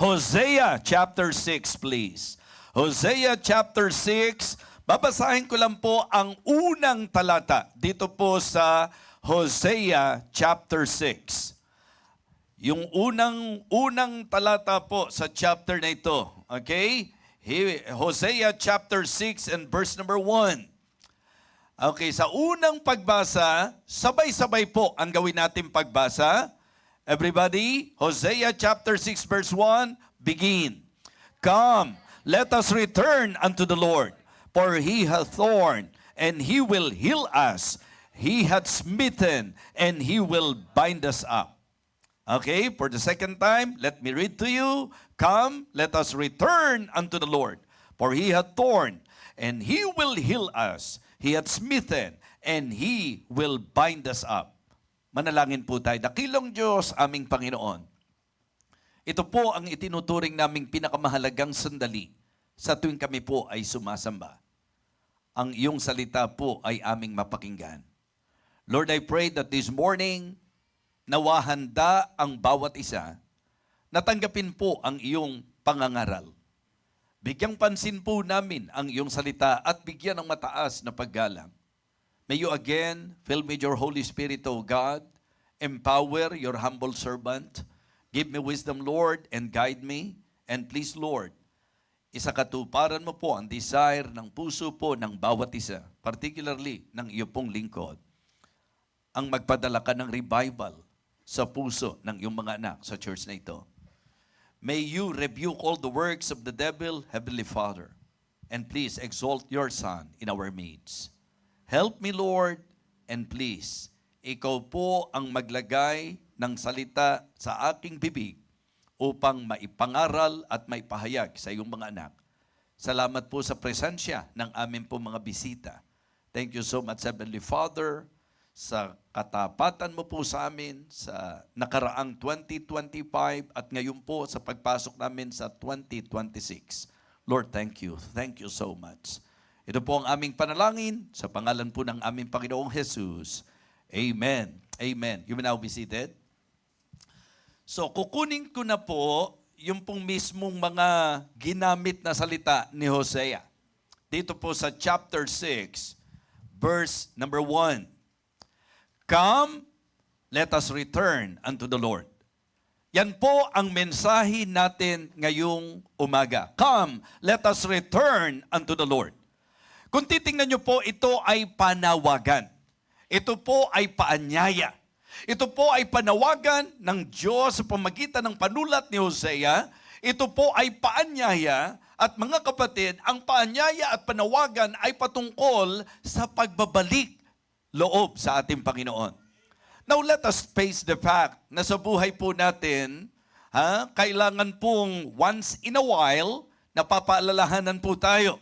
Hosea chapter 6, please. Hosea chapter 6, babasahin ko lang po ang unang talata dito po sa Hosea chapter 6. Yung unang talata po sa chapter na ito. Okay? Hosea chapter 6 and verse number 1. Okay, sa unang pagbasa, sabay-sabay po ang gawin natin pagbasa. Everybody, Hosea chapter 6 verse 1, begin. Come, let us return unto the Lord, for he hath torn, and he will heal us. He hath smitten, and he will bind us up. Okay, for the second time, let me read to you. Come, let us return unto the Lord, for he hath torn, and he will heal us. He hath smitten, and he will bind us up. Manalangin po tayo. Dakilong Diyos, aming Panginoon. Ito po ang itinuturing naming pinakamahalagang sandali sa tuwing kami po ay sumasamba. Ang iyong salita po ay aming mapakinggan. Lord, I pray that this morning, nawahanda ang bawat isa, natanggapin po ang iyong pangangaral. Bigyang pansin po namin ang iyong salita at bigyan ng mataas na paggalang. May you again fill me with your Holy Spirit, O God. Empower your humble servant. Give me wisdom, Lord, and guide me. And please, Lord, isakatuparan mo po ang desire ng puso po ng bawat isa, particularly ng iyo pong lingkod, ang magpadala ka ng revival sa puso ng iyong mga anak sa church na ito. May you rebuke all the works of the devil, Heavenly Father, and please exalt your Son in our midst. Help me, Lord, and please, ikaw po ang maglagay ng salita sa aking bibig upang maipangaral at maipahayag sa iyong mga anak. Salamat po sa presensya ng aming po mga bisita. Thank you so much, Heavenly Father, sa katapatan mo po sa amin sa nakaraang 2025 at ngayon po sa pagpasok namin sa 2026. Lord, thank you. Thank you so much. Ito po ang aming panalangin sa pangalan po ng aming Panginoong Jesus. Amen. Amen. You may now be seated. So, kukunin ko na po yung pong mismong mga ginamit na salita ni Hosea. Dito po sa chapter 6, verse number 1. Come, let us return unto the Lord. Yan po ang mensahe natin ngayong umaga. Come, let us return unto the Lord. Kung titingnan nyo po, ito ay panawagan. Ito po ay paanyaya. Ito po ay panawagan ng Diyos sa pamagitan ng panulat ni Hosea. Ito po ay paanyaya at mga kapatid, ang paanyaya at panawagan ay patungkol sa pagbabalik loob sa ating Panginoon. Now let us face the fact na sa buhay po natin, kailangan pong once in a while, napapaalalahanan po tayo.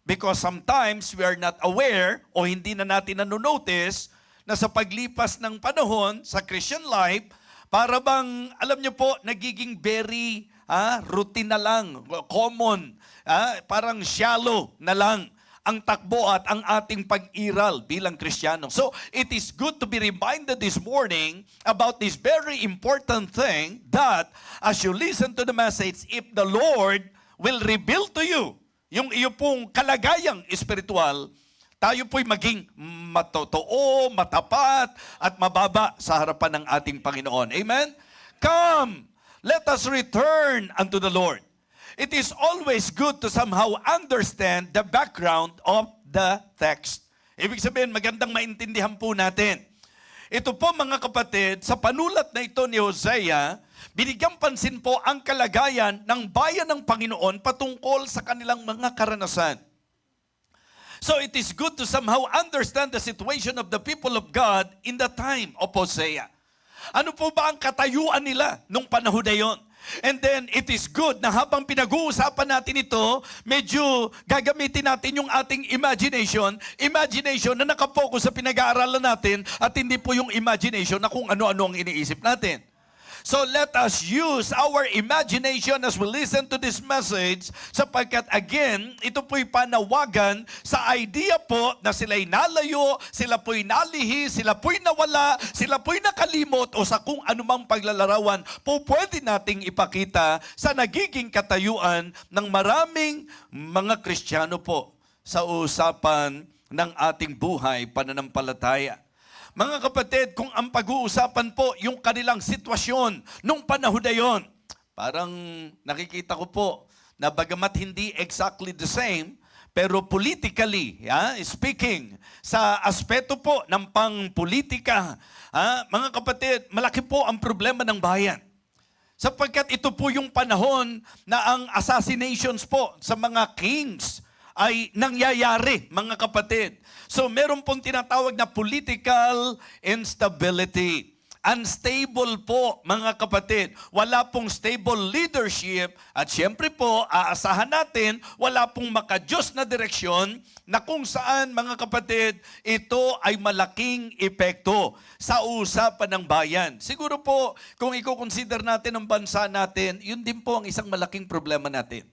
Because sometimes we are not aware o hindi na natin nanonotice na sa paglipas ng panahon sa Christian life, para bang, alam niyo po, nagiging very routine na lang, common, parang shallow na lang ang takbo at ang ating pag-iral bilang Kristiyano. So, it is good to be reminded this morning about this very important thing that as you listen to the message, if the Lord will reveal to you yung iyo pong kalagayang espiritual, tayo po'y maging matotoo, matapat, at mababa sa harapan ng ating Panginoon. Amen? Come, let us return unto the Lord. It is always good to somehow understand the background of the text. Ibig sabihin, magandang maintindihan po natin. Ito po mga kapatid, sa panulat na ito ni Hosea, binigyang pansin po ang kalagayan ng bayan ng Panginoon patungkol sa kanilang mga karanasan. So it is good to somehow understand the situation of the people of God in the time of Hosea. Ano po ba ang katayuan nila nung panahon na yon? And then, it is good na habang pinag-uusapan natin ito, medyo gagamitin natin yung ating imagination na nakapokus sa pinag-aaralan natin at hindi po yung imagination na kung ano-ano ang iniisip natin. So let us use our imagination as we listen to this message sapagkat again, ito po'y panawagan sa idea po na sila'y nalayo, sila po'y nalihi, sila po'y nawala, sila po'y nakalimot o sa kung anumang paglalarawan po pwede nating ipakita sa nagiging katayuan ng maraming mga Kristiyano po sa usapan ng ating buhay pananampalataya. Mga kapatid, kung ang pag-uusapan po yung kanilang sitwasyon nung panahon na yon, parang nakikita ko po na bagamat hindi exactly the same, pero politically, speaking, sa aspeto po ng pang-politika, mga kapatid, malaki po ang problema ng bayan. Sapagkat ito po yung panahon na ang assassinations po sa mga kings ay nangyayari, mga kapatid. So meron pong tinatawag na political instability. Unstable po, mga kapatid. Wala pong stable leadership at syempre po, aasahan natin, wala pong makadiyos na direksyon na kung saan, mga kapatid, ito ay malaking epekto sa usapan ng bayan. Siguro po, kung i-consider natin ang bansa natin, yun din po ang isang malaking problema natin.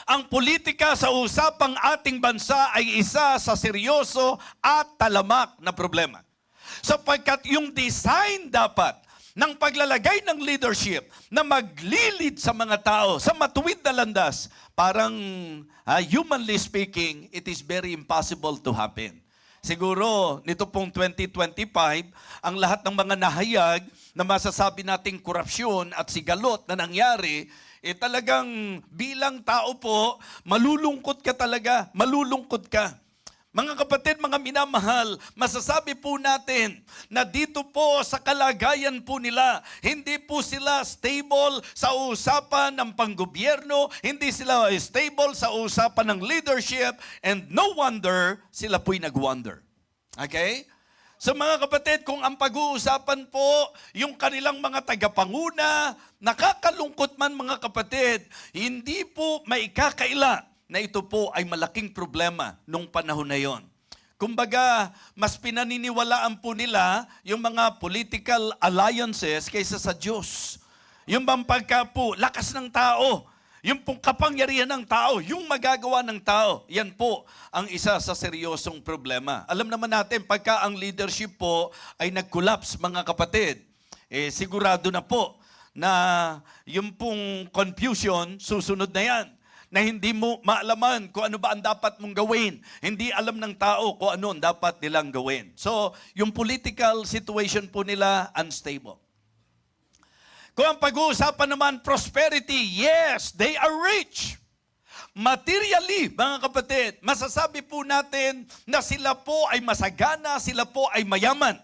Ang politika sa usapang ating bansa ay isa sa seryoso at talamak na problema. Sapagkat yung design dapat ng paglalagay ng leadership na maglilid sa mga tao sa matuwid na landas, parang humanly speaking, it is very impossible to happen. Siguro, nito pong 2025, ang lahat ng mga nahayag na masasabi nating korupsyon at sigalot na nangyari, talagang bilang tao po, malulungkot ka talaga, malulungkot ka. Mga kapatid, mga minamahal, masasabi po natin na dito po sa kalagayan po nila, hindi po sila stable sa usapan ng panggobyerno, hindi sila stable sa usapan ng leadership, and no wonder sila po'y nag-wonder. Okay? So mga kapatid, kung ang pag-uusapan po, yung kanilang mga tagapanguna, nakakalungkot man mga kapatid, hindi po maikakaila na ito po ay malaking problema nung panahon na yon. Kumbaga, mas pinaniniwalaan po nila yung mga political alliances kaysa sa Diyos. Yung bang pagka po, lakas ng tao, yung pong kapangyarihan ng tao, yung magagawa ng tao, yan po ang isa sa seryosong problema. Alam naman natin, pagka ang leadership po ay nag-collapse, mga kapatid, sigurado na po na yung pong confusion, susunod na yan. Na hindi mo maalaman kung ano ba ang dapat mong gawin. Hindi alam ng tao kung ano ang dapat nilang gawin. So, yung political situation po nila, unstable. Kung ang pag-uusapan naman, prosperity, yes, they are rich. Materially, mga kapatid, masasabi po natin na sila po ay masagana, sila po ay mayaman.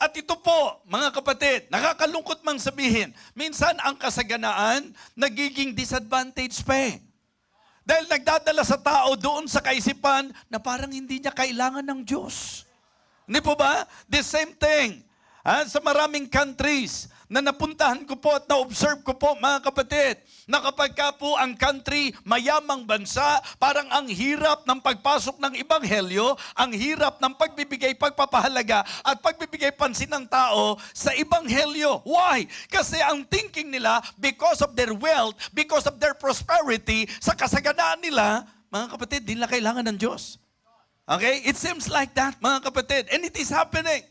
At ito po, mga kapatid, nakakalungkot mang sabihin, minsan ang kasaganaan nagiging disadvantage pa eh. Dahil nagdadala sa tao doon sa kaisipan na parang hindi niya kailangan ng Diyos. Hindi po ba? The same thing. Sa maraming countries na napuntahan ko po at na-observe ko po, mga kapatid, na kapag ka po ang country, mayamang bansa, parang ang hirap ng pagpasok ng ebanghelyo, ang hirap ng pagbibigay pagpapahalaga at pagbibigay pansin ng tao sa ebanghelyo. Why? Kasi ang thinking nila, because of their wealth, because of their prosperity, sa kasaganaan nila, mga kapatid, di nila kailangan ng Diyos. Okay? It seems like that, mga kapatid. And it is happening.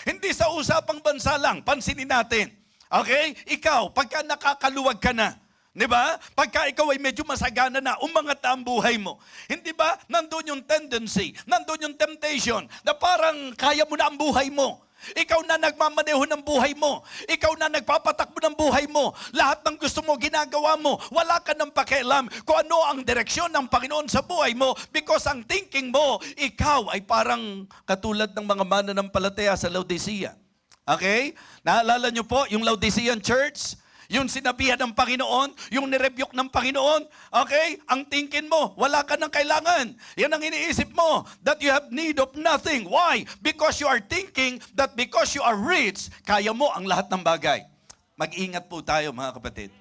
Hindi sa usapang bansa lang, pansinin natin. Okay? Ikaw, pagka nakakaluwag ka na, di ba? Pagka ikaw ay medyo masagana na, umangat na ang buhay mo. Hindi ba? Nandun yung tendency, nandun yung temptation, na parang kaya mo na ang buhay mo. Ikaw na nagmamaneho ng buhay mo. Ikaw na nagpapatakbo ng buhay mo. Lahat ng gusto mo, ginagawa mo. Wala ka ng pakialam kung ano ang direksyon ng Panginoon sa buhay mo because ang thinking mo, ikaw ay parang katulad ng mga mananampalataya sa Laodicea. Okay? Naalala niyo po yung Laodicean church? Yung sinabihan ng Panginoon, yung nirebuke ng Panginoon, okay? Ang thinking mo, wala ka ng kailangan. Yan ang iniisip mo, that you have need of nothing. Why? Because you are thinking that because you are rich, kaya mo ang lahat ng bagay. Mag-ingat po tayo, mga kapatid.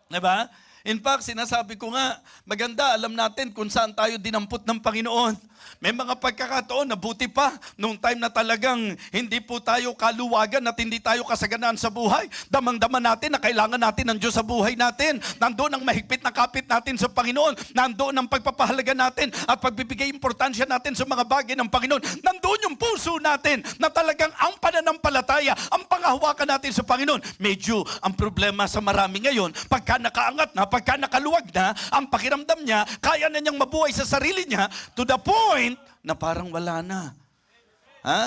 Diba? In fact, sinasabi ko nga, maganda, alam natin kung saan tayo dinampot ng Panginoon. May mga pagkakataon na buti pa, nung time na talagang hindi po tayo kaluwagan at hindi tayo kasaganaan sa buhay. Damang-dama natin na kailangan natin ng Diyos sa buhay natin. Nandoon ang mahigpit na kapit natin sa Panginoon. Nandoon ang pagpapahalaga natin at pagbibigay importansya natin sa mga bagay ng Panginoon. Nandoon yung puso natin na talagang ang pananampalataya, ang panghahawakan natin sa Panginoon. Medyo ang problema sa marami ngayon, pagka nakaangat na, pagka nakaluwag na, ang pakiramdam niya, kaya na niyang mabuhay sa sarili niya to the point na parang wala na.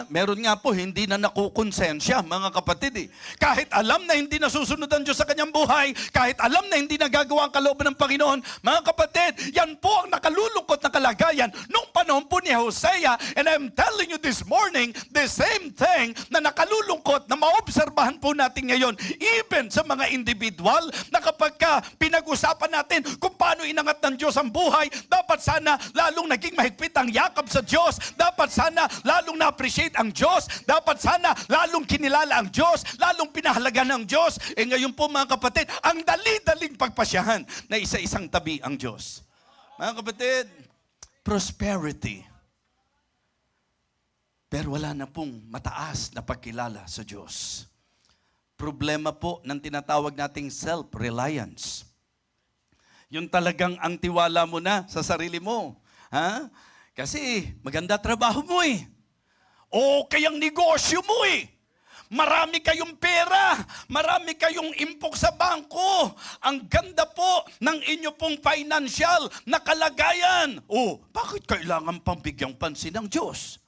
Meron nga po, hindi na nakukonsensya, mga kapatid. Kahit alam na hindi nasusunod ang Diyos sa kanyang buhay, kahit alam na hindi nagagawa ang kalooban ng Panginoon, mga kapatid, yan po ang nakalulungkot na kalagayan nung panahon po ni Hosea. And I'm telling you this morning, the same thing na nakalulungkot na maobserbahan po natin ngayon, even sa mga individual, na kapag pinag-usapan natin kung paano inangat ng Diyos ang buhay, dapat sana lalong naging mahigpit ang yakap sa Diyos, dapat sana lalong na-appreciate ang Diyos. Dapat sana lalong kinilala ang Diyos, lalong pinahalagan ng Diyos. Ngayon po mga kapatid, ang dali-daling pagpasyahan na isa-isang tabi ang Diyos. Mga kapatid, prosperity. Pero wala na pong mataas na pagkilala sa Diyos. Problema po ng tinatawag nating self-reliance. Yung talagang ang tiwala mo na sa sarili mo. Kasi maganda trabaho mo o kayang negosyo mo Marami kayong pera, marami kayong impok sa bangko. Ang ganda po ng inyo pong financial na kalagayan. Bakit kailangan pang bigyang pansin ng Diyos?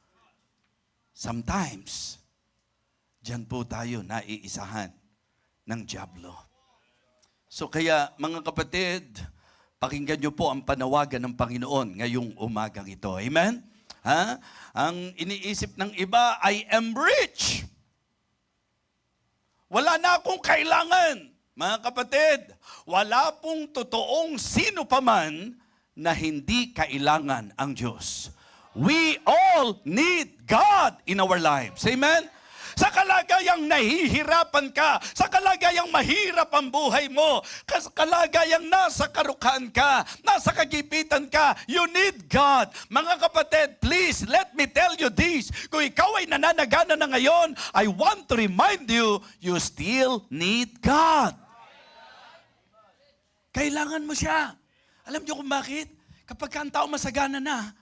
Sometimes, diyan po tayo naiisahan ng dyablo. So kaya mga kapatid, pakinggan niyo po ang panawagan ng Panginoon ngayong umagang ito. Amen? Ang iniisip ng iba, I am rich. Wala na akong kailangan. Mga kapatid, wala pong totoong sino paman na hindi kailangan ang Diyos. We all need God in our lives. Amen? Sa kalagayang nahihirapan ka, sa kalagayang mahirap ang buhay mo, sa kalagayang nasa karukan ka, nasa kagipitan ka, you need God. Mga kapatid, please, let me tell you this. Kung ikaw ay nananagana na ngayon, I want to remind you, you still need God. Kailangan mo siya. Alam niyo kung bakit? Kapag ang tao masagana na,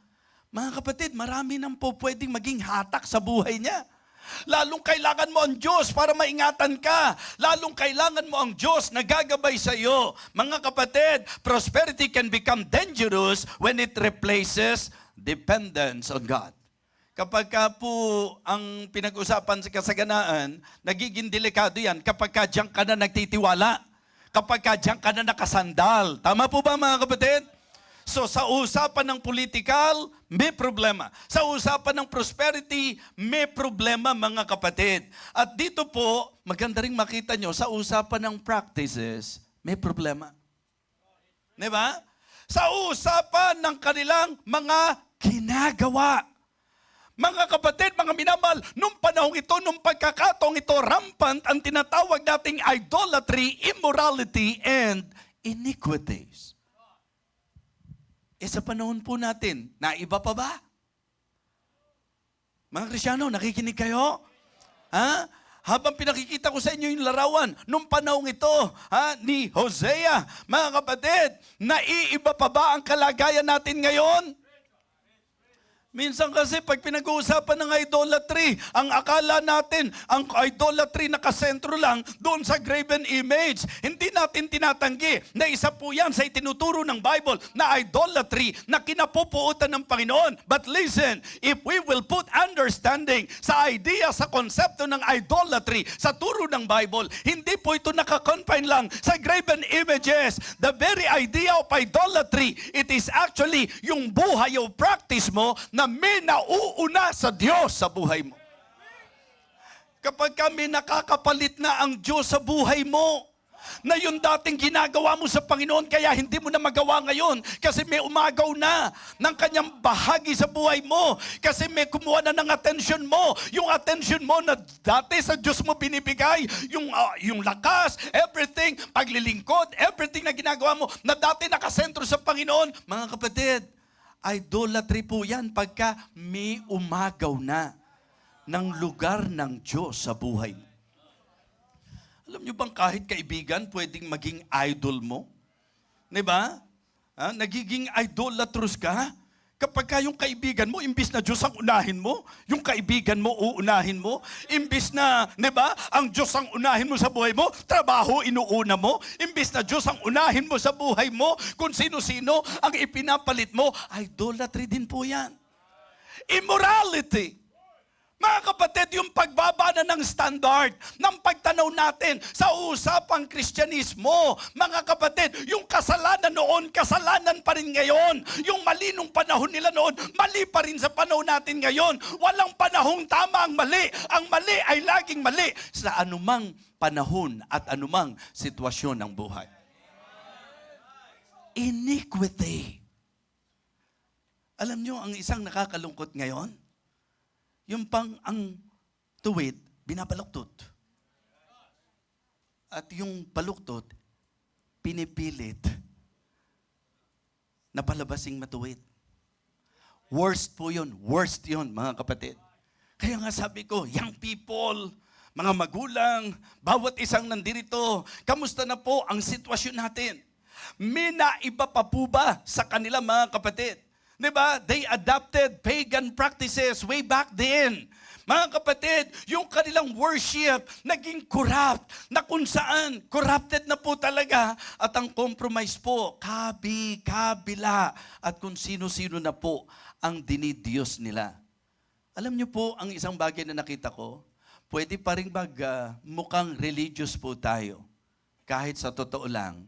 mga kapatid, marami nang po pwedeng maging hatak sa buhay niya. Lalong kailangan mo ang Diyos para maingatan ka. Lalong kailangan mo ang Diyos na gagabay sa iyo. Mga kapatid, prosperity can become dangerous when it replaces dependence on God. Kapag po ang pinag-usapan sa kasaganaan, nagiging delikado yan kapag diyan ka na nagtitiwala. Kapag diyan ka na nakasandal. Tama po ba mga kapatid? So sa usapan ng political, may problema. Sa usapan ng prosperity, may problema mga kapatid. At dito po, maganda rin makita nyo, sa usapan ng practices, may problema. Diba? Sa usapan ng kanilang mga ginagawa. Mga kapatid, mga minamahal, nung panahong ito, nung pagkakataong ito, rampant ang tinatawag nating idolatry, immorality, and iniquities. Sa panahon po natin, naiba pa ba? Mga Kristyano, nakikinig kayo? Habang pinakikita ko sa inyo yung larawan, nung panahong ito, ni Hosea, mga kapatid, naiiba pa ba ang kalagayan natin ngayon? Minsan kasi pag pinag-uusapan ng idolatry, ang akala natin, ang idolatry nakasentro lang doon sa graven image. Hindi natin tinatanggi na isa po yan sa itinuturo ng Bible na idolatry na kinapupuutan ng Panginoon. But listen, if we will put understanding sa idea, sa konsepto ng idolatry, sa turo ng Bible, hindi po ito nakakonfine lang sa graven images. The very idea of idolatry, it is actually yung buhay o practice mo na may nauuna sa Diyos sa buhay mo. Kapag kami nakakapalit na ang Diyos sa buhay mo, na yung dating ginagawa mo sa Panginoon kaya hindi mo na magawa ngayon kasi may umagaw na ng kanyang bahagi sa buhay mo. Kasi may kumuha na ng attention mo. Yung attention mo na dati sa Diyos mo binibigay, yung lakas, everything, paglilingkod, everything na ginagawa mo na dati nakasentro sa Panginoon. Mga kapatid, idolatry po yan pagka may umagaw na ng lugar ng Diyos sa buhay mo. Alam nyo bang kahit kaibigan pwedeng maging idol mo? Diba? Nagiging idolatrous ka kapag ka yung kaibigan mo, imbis na Diyos ang unahin mo, yung kaibigan mo uunahin mo, imbis na, diba, ang Diyos ang unahin mo sa buhay mo, trabaho inuuna mo, imbis na Diyos ang unahin mo sa buhay mo, kung sino-sino ang ipinapalit mo, idolatry din po yan. Immorality. Mga kapatid, yung pagbaba na ng standard ng pagtanaw natin sa usapang Kristyanismo, mga kapatid, yung kasalanan noon, kasalanan pa rin ngayon. Yung mali nung panahon nila noon, mali pa rin sa panahon natin ngayon. Walang panahong tama ang mali. Ang mali ay laging mali sa anumang panahon at anumang sitwasyon ng buhay. Iniquity. Alam nyo, ang isang nakakalungkot ngayon, yung pang ang tuwid, binabaluktot. At yung baluktot, pinipilit na palabasing matuwid. Worst po yun. Worst yun, mga kapatid. Kaya nga sabi ko, young people, mga magulang, bawat isang nandirito, kamusta na po ang sitwasyon natin? May naiba pa po ba sa kanila, mga kapatid? Diba? They adopted pagan practices way back then. Mga kapatid, yung kanilang worship naging corrupt, na kung saan corrupted na po talaga at ang compromise po, kabila at kung sino-sino na po ang dinidiyos nila. Alam niyo po, ang isang bagay na nakita ko, pwede pa rin mukhang religious po tayo kahit sa totoo lang,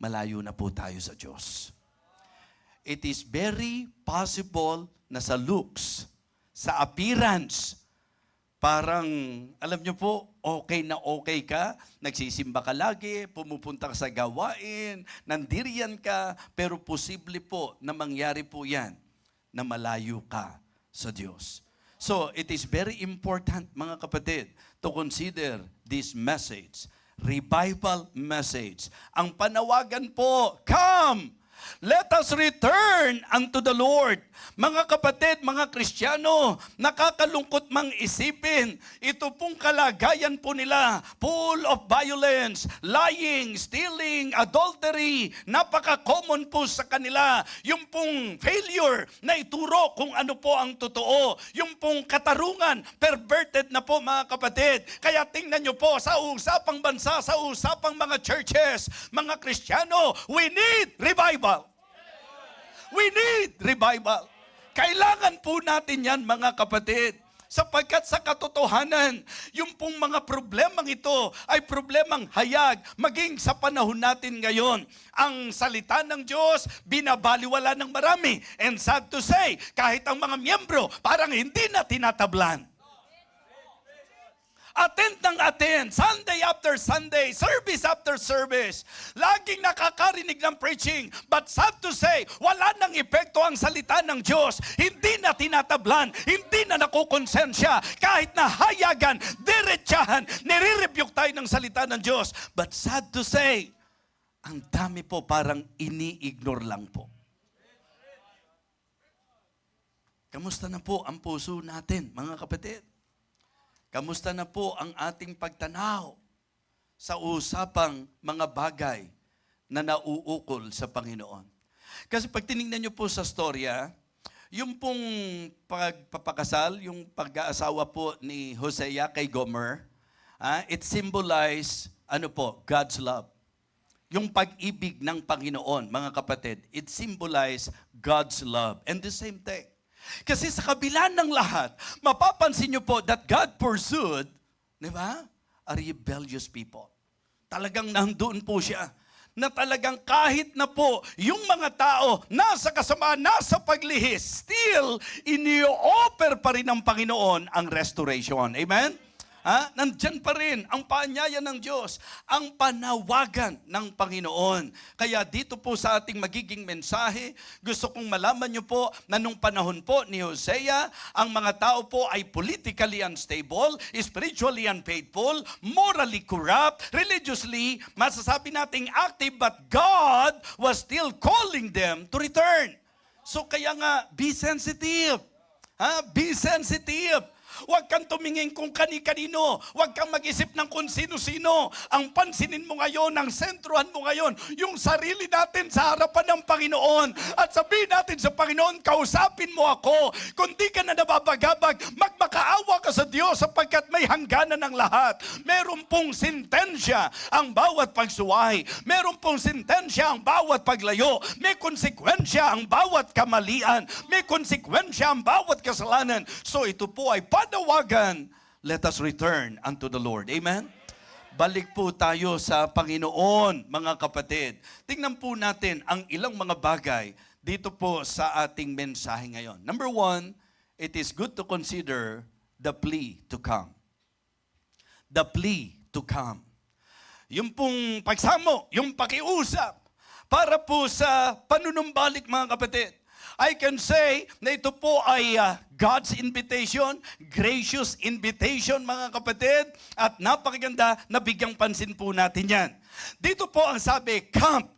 malayo na po tayo sa Diyos. It is very possible na sa looks, sa appearance, parang, alam nyo po, okay na okay ka, nagsisimba ka lagi, pumupunta ka sa gawain, nandiriyan ka, pero posible po na mangyari po yan na malayo ka sa Diyos. So, it is very important, mga kapatid, to consider this message, revival message. Ang panawagan po, come! Let us return unto the Lord. Mga kapatid, mga Kristiyano, nakakalungkot mang isipin, ito pong kalagayan po nila, full of violence, lying, stealing, adultery, napaka-common po sa kanila. Yung pong failure na ituro kung ano po ang totoo. Yung pong katarungan, perverted na po, mga kapatid. Kaya tingnan nyo po, sa usapang bansa, sa usapang mga churches, mga Kristiyano, we need revival. We need revival. Kailangan po natin yan, mga kapatid. Sapagkat sa katotohanan, yung pong mga problemang ito ay problemang hayag, maging sa panahon natin ngayon. Ang salita ng Diyos, binabaliwala ng marami. And sad to say, kahit ang mga miyembro, parang hindi na tinatablan. Attend ng attend, Sunday after Sunday, service after service. Laging nakakarinig ng preaching. But sad to say, wala nang epekto ang salita ng Diyos. Hindi na tinatablan, hindi na nakukonsensya. Kahit na hayagan, diretsahan, nire-rebuke tayo ng salita ng Diyos. But sad to say, ang dami po parang ini-ignore lang po. Kamusta na po ang puso natin, mga kapatid? Kamusta na po ang ating pagtanaw sa usapang mga bagay na nauukol sa Panginoon? Kasi pag tinignan nyo po sa storya, yung pong pagpapakasal, yung pag-aasawa po ni Hosea kay Gomer, it symbolized, God's love. Yung pag-ibig ng Panginoon, mga kapatid, it symbolized God's love. And the same thing. Kasi sa kabila ng lahat, mapapansin nyo po that God pursued, di ba, a rebellious people. Talagang nandoon po siya, na talagang kahit na po yung mga tao nasa kasamaan, nasa paglihis, still, ini-offer pa rin ng Panginoon ang restoration. Amen? Nandyan pa rin ang paanyaya ng Diyos, ang panawagan ng Panginoon. Kaya dito po sa ating magiging mensahe, gusto kong malaman nyo po na nung panahon po ni Hosea, ang mga tao po ay politically unstable, spiritually unfaithful, morally corrupt, religiously, masasabi nating active, but God was still calling them to return. So kaya nga, be sensitive. Be sensitive. Huwag kang tumingin kung kani-kanino. Huwag kang mag-isip ng kung sino-sino. Ang pansinin mo ngayon, ang sentruhan mo ngayon, yung sarili natin sa harapan ng Panginoon. At sabihin natin sa Panginoon, kausapin mo ako. Kung di ka na nababagabag, magmakaawa ka sa Diyos sapagkat may hangganan ng lahat. Meron pong sentensya ang bawat pagsuway. Meron pong sentensya ang bawat paglayo. May konsekwensya ang bawat kamalian. May konsekwensya ang bawat kasalanan. So ito po ay panawagan, let us return unto the Lord. Amen? Balik po tayo sa Panginoon, mga kapatid. Tingnan po natin ang ilang mga bagay dito po sa ating mensahe ngayon. Number 1, it is good to consider the plea to come. The plea to come. Yung pong pagsamo, yung pakiusap, para po sa panunumbalik, mga kapatid. I can say na ito po ay God's invitation, gracious invitation, mga kapatid, at napakaganda na bigyang pansin po natin yan. Dito po ang sabi, come,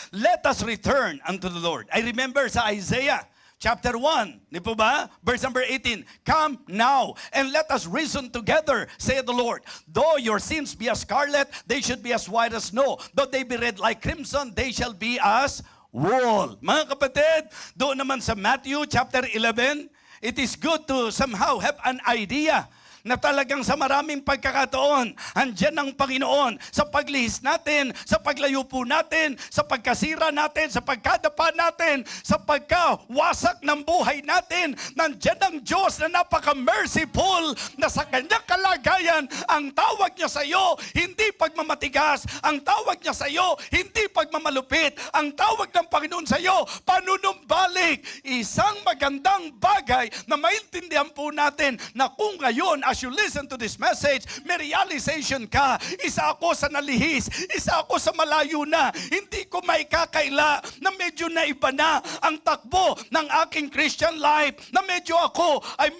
let us return unto the Lord. I remember sa Isaiah chapter 1, di po ba? Verse number 18, come now and let us reason together, saith the Lord. Though your sins be as scarlet, they should be as white as snow. Though they be red like crimson, they shall be as wool. Mga kapatid, doon naman sa Matthew chapter 11, it is good to somehow have an idea na talagang sa maraming pagkakataon, andyan ang Panginoon sa paglihis natin, sa paglayo po natin, sa pagkasira natin, sa pagkadapa natin, sa pagkawasak ng buhay natin. Nandyan ang Diyos na napaka-merciful, na sa kanyang kalagayan, ang tawag niya sa iyo, hindi pagmamatigas. Ang tawag niya sa iyo, hindi pagmamalupit. Ang tawag ng Panginoon sa iyo, panunumbalik. Isang magandang bagay na maintindihan po natin na kung ngayon, as you listen to this message, may realization ka, isa ako sa nalihis, isa ako sa malayo na, hindi ko maikakaila na medyo naiba na ang takbo ng aking Christian life, na medyo ako ay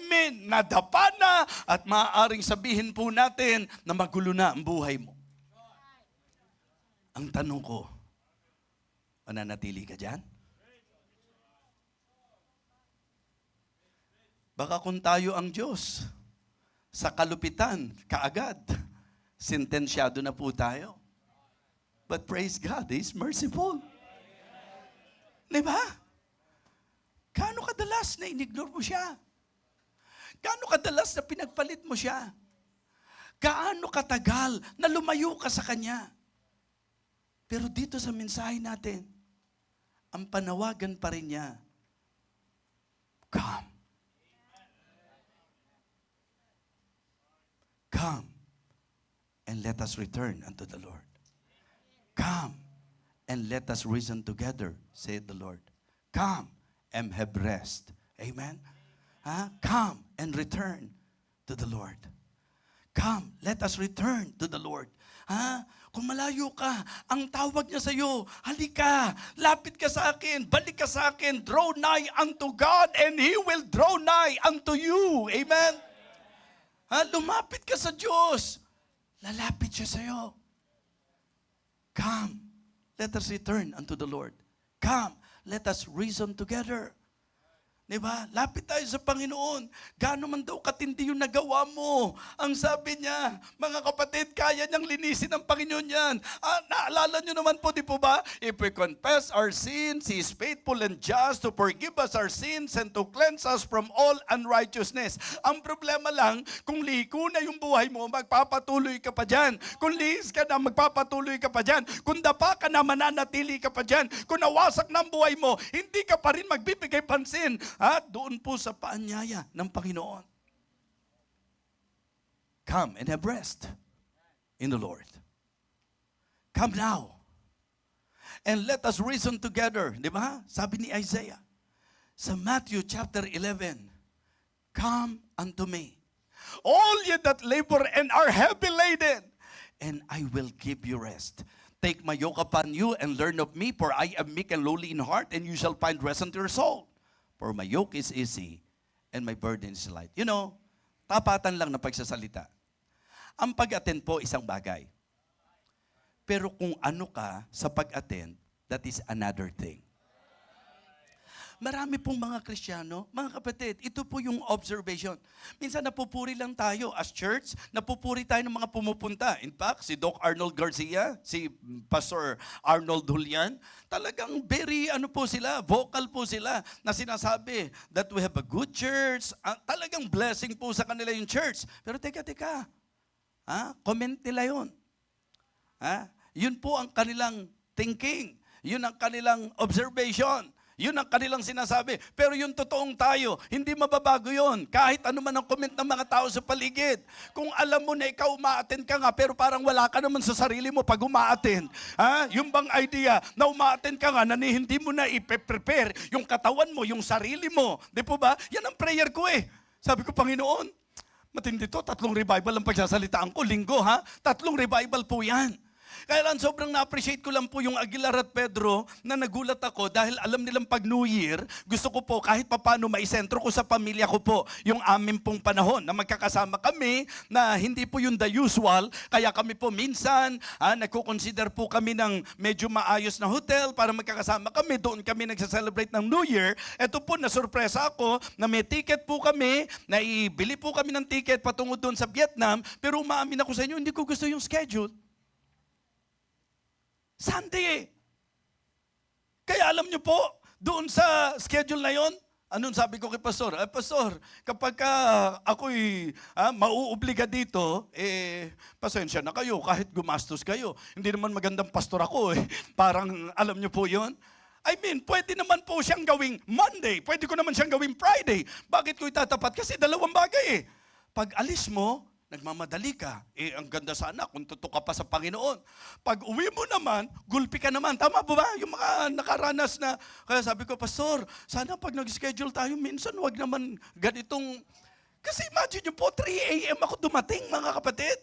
nadapa na, at maaaring sabihin po natin na magulo na ang buhay mo. Ang tanong ko, mananatili ka dyan? Baka kung tayo ang Diyos, sa kalupitan, kaagad, sentensyado na po tayo. But praise God, He's merciful. Diba? Gaano kadalas na inignore mo siya? Gaano kadalas na pinagpalit mo siya? Gaano katagal na lumayo ka sa Kanya? Pero dito sa mensahe natin, ang panawagan pa rin niya, come. Come and let us return unto the Lord. Come and let us reason together, said the Lord. Come and have rest. Amen? Come and return to the Lord. Come, let us return to the Lord. Kung malayo ka, ang tawag niya sa iyo, halika, lapit ka sa akin, balik ka sa akin, draw nigh unto God and He will draw nigh unto you. Amen? Lumapit ka sa Diyos, lalapit siya sa iyo. Come, let us return unto the Lord. Come, let us reason together. Diba? Lapit tayo sa Panginoon. Gaano man daw katindi yung nagawa mo. Ang sabi niya, mga kapatid, kaya niyang linisin ng Panginoon yan. Naalala niyo naman po, di po ba? If we confess our sins, He is faithful and just to forgive us our sins and to cleanse us from all unrighteousness. Ang problema lang, kung liko na yung buhay mo, magpapatuloy ka pa dyan. Kung lihis ka na, magpapatuloy ka pa dyan. Kung dapa ka na, mananatili ka pa dyan. Kung nawasak ng buhay mo, hindi ka pa rin magbibigay pansin. At doon po sa paanyaya ng Panginoon. Come and have rest in the Lord. Come now. And let us reason together. Di ba? Sabi ni Isaiah. Sa Matthew chapter 11. Come unto me. all ye that labor and are heavy laden, and I will give you rest. Take my yoke upon you and learn of me, for I am meek and lowly in heart, and you shall find rest unto your soul. For my yoke is easy, and my burden is light. You know, tapatan lang na pagsasalita. Ang pag-attend po isang bagay. Pero kung ano ka sa pag-attend, that is another thing. Marami pong mga Kristiyano, mga kapatid, ito po yung observation. Minsan napupuri lang tayo as church, napupuri tayo ng mga pumupunta. In fact, si Doc Arnold Garcia, si Pastor Arnold Julian, talagang very vocal po sila na sinasabi that we have a good church. Talagang blessing po sa kanila yung church. Pero teka, comment nila yun. Yun po ang kanilang thinking. Yun ang kanilang observation. Yun ang kanilang sinasabi. Pero yung totoong tayo, hindi mababago yun. Kahit ano man ang comment ng mga tao sa paligid. Kung alam mo na ikaw umaattend ka nga, pero parang wala ka naman sa sarili mo pag umaattend. Yung bang idea na umaattend ka nga, na hindi mo na i-prepare yung katawan mo, yung sarili mo. Di po ba? Yan ang prayer ko eh. Sabi ko, Panginoon, matindi to, 3 revival ang pagsasalitaan ko. Linggo 3 revival po yan. Kaya lang sobrang na-appreciate ko lang po yung Aguilar at Pedro na nagulat ako dahil alam nilang pag New Year, gusto ko po kahit papano maisentro ko sa pamilya ko po yung amin pong panahon na magkakasama kami na hindi po yung the usual. Kaya kami po minsan, nagko-consider po kami ng medyo maayos na hotel para magkakasama kami. Doon kami nagsa-celebrate ng New Year. Ito po, nasurpresa ako na may ticket po kami, naibili po kami ng ticket patungo doon sa Vietnam, pero umaamin ako sa inyo, hindi ko gusto yung schedule. Sunday. Kaya alam niyo po, doon sa schedule na yon, anong sabi ko kay Pastor? Pastor, kapag ako'y mauobliga dito, pasensya na kayo, kahit gumastos kayo. Hindi naman magandang pastor ako eh. Parang alam niyo po yon. I mean, pwede naman po siyang gawing Monday. Pwede ko naman siyang gawing Friday. Bakit ko itatapat? Kasi dalawang bagay eh. Pag alis mo, nagmamadali ka. Ang ganda sana kung totoo ka pa sa Panginoon. Pag uwi mo naman, gulpi ka naman. Tama po ba? Yung mga nakaranas na, kaya sabi ko, Pastor, sana pag nag-schedule tayo, minsan wag naman ganitong, kasi imagine nyo po, 3 a.m. ako dumating, mga kapatid.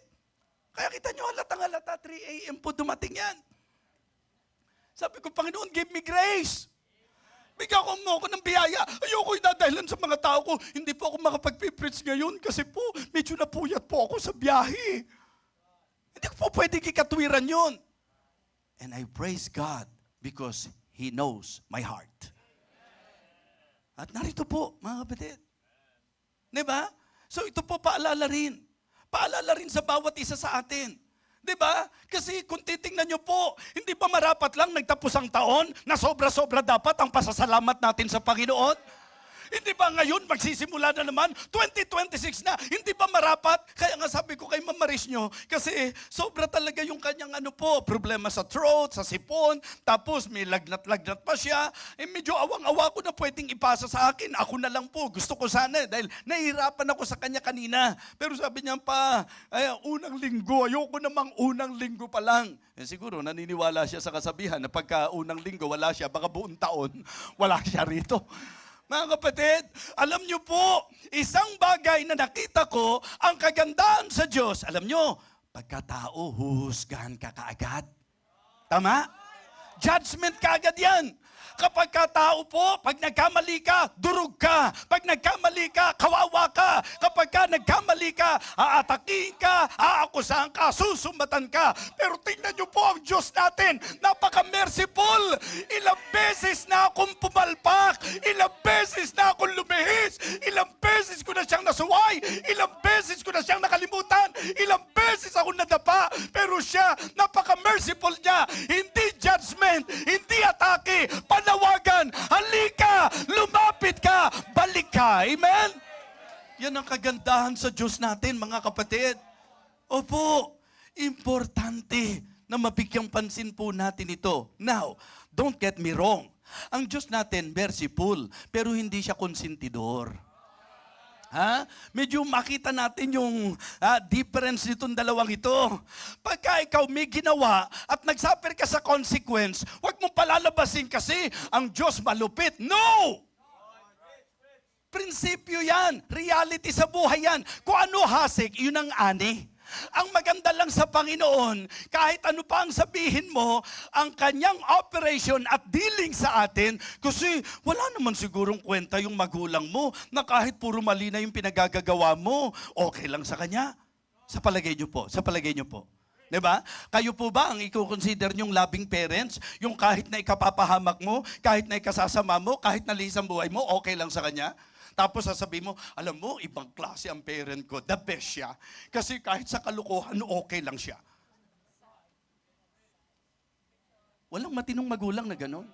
Kaya kita nyo, halatang-halata, 3 a.m. po dumating yan. Sabi ko, Panginoon, give me grace. Bigyan mo ako ng biyaya. Ayoko idadahilan sa mga tao ko. Hindi po ako makapag-preach ngayon kasi po medyo napuyat po ako sa biyahe. Hindi ko po pwedeng ikatwiran yun. And I praise God because He knows my heart. At narito po, mga kapatid. Diba? So ito po paalala rin. Paalala rin sa bawat isa sa atin. Diba? Kasi kung titingnan nyo po, hindi ba marapat lang nagtapos ang taon na sobra-sobra dapat ang pasasalamat natin sa Panginoon? Hindi ba ngayon magsisimula na naman? 2026 na, hindi ba marapat? Kaya nga sabi ko kay Mama Riz nyo, kasi sobra talaga yung kanyang problema sa throat, sa sipon, tapos may lagnat-lagnat pa siya. Medyo awang-awa ko na pwedeng ipasa sa akin. Ako na lang po, gusto ko sana dahil nahihirapan ako sa kanya kanina. Pero sabi niya unang linggo, ayoko namang unang linggo pa lang. Siguro naniniwala siya sa kasabihan na pagka unang linggo wala siya, baka buong taon wala siya rito. Mga kapatid, alam niyo po, isang bagay na nakita ko, ang kagandahan sa Diyos, alam niyo, pagkatao, huhusgahan ka kaagad. Tama? Judgment kaagad yan. Kapag tao po, pag nagkamali ka, durog ka. Pag nagkamali ka, kawawa ka. Kapag nagkamali ka, aatakihin ka, aakusahan ka, susumbatan ka. Pero tingnan niyo po ang Diyos natin, napaka-merciful. Ilang beses na akong pumalpak, ilang beses na akong lumihis, ilang beses ko na siyang nasuway, ilang beses ko na siyang nakalimutan, ilang beses ako nadapa. Pero siya, napaka-merciful niya. Hindi judgment, hindi atake, panawagan, halika, lumapit ka, balik ka. Amen? Yan ang kagandahan sa Diyos natin, mga kapatid. Opo, importante na mabigyang pansin po natin ito. Now, don't get me wrong. Ang Diyos natin, merciful, pero hindi siya konsentidor. Medyo makita natin yung difference nitong dalawang ito. Pagka ikaw may ginawa at nagsuffer ka sa consequence, huwag mong palalabasin kasi ang Diyos malupit. No! Prinsipyo yan. Reality sa buhay yan. Kung ano hasik, yun ang ani. Ang maganda lang sa Panginoon, kahit ano pa ang sabihin mo, ang kanyang operation at dealing sa atin, kasi wala naman sigurong kwenta yung magulang mo na kahit puro mali na yung pinagagagawa mo, okay lang sa kanya. Sa palagay niyo po, sa palagay niyo po. Diba? Kayo po ba ang i-consider nyong loving parents? Yung kahit na ikapapahamak mo, kahit na ikasasama mo, kahit na lihis ang buhay mo, okay lang sa kanya? Tapos sasabihin mo, alam mo, ibang klase ang parent ko, the best siya. Kasi kahit sa kalukuhan, okay lang siya. Walang matinong magulang na gano'n.